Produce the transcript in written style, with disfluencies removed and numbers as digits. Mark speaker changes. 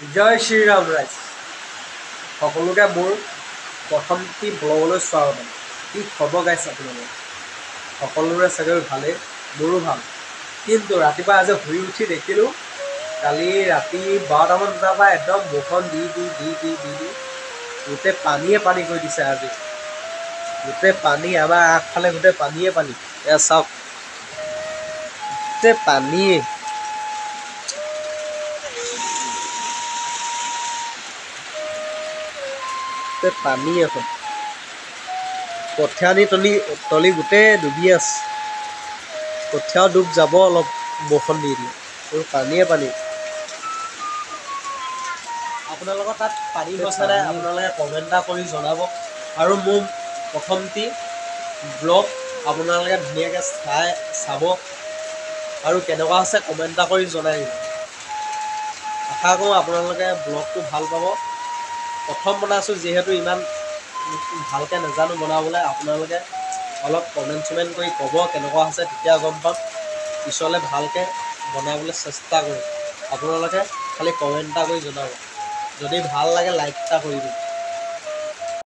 Speaker 1: জয় শ্ৰীৰাম ৰাইজ সকলোকে মোৰ প্ৰথমটি ব্লগলৈ স্বাগতম। কি খবৰ গাইছে আপোনালোকে? সকলোৰে চাগে ভালেই, মোৰো ভাল। কিন্তু ৰাতিপুৱা আজি শুই উঠি দেখিলোঁ কালি ৰাতি 12টামান বজাৰ পৰা একদম বৰষুণ দি গোটেই পানীয়ে পানী কৰি দিছে। আজি গোটেই পানী, আমাৰ আগফালে গোটেই পানীয়ে পানী। এয়া চাওক, গোটেই পানীয়ে। পানী এখন কঠীয়া তলি গোটেই ডুবি আছে। কঠীয়াও ডুব যাব অলপ বৰষুণ দি দিলে, আৰু পানীয়ে পানী। আপোনালোকৰ তাত পানী হৈছে নাই? আপোনালোকে কমেণ্ট এটা কৰি জনাব। আৰু মোৰ প্ৰথমটি ব্লগ আপোনালোকে ধুনীয়াকৈ চাব আৰু কেনেকুৱা হৈছে কমেণ্ট এটা কৰি জনাই দিব। আশা কৰোঁ আপোনালোকে ব্লগটো ভাল পাব। প্ৰথম বনাইছোঁ যিহেতু ইমান ভালকৈ নাজানো বনাবলৈ। আপোনালোকে অলপ কমেণ্ট কৰি ক'ব কেনেকুৱা হৈছে, তেতিয়া গম পাম। পিছলৈ ভালকৈ বনাবলৈ চেষ্টা কৰিম। আপোনালোকে খালি কমেণ্ট এটা কৰি জনাব। যদি ভাল লাগে লাইক এটা কৰি দিম।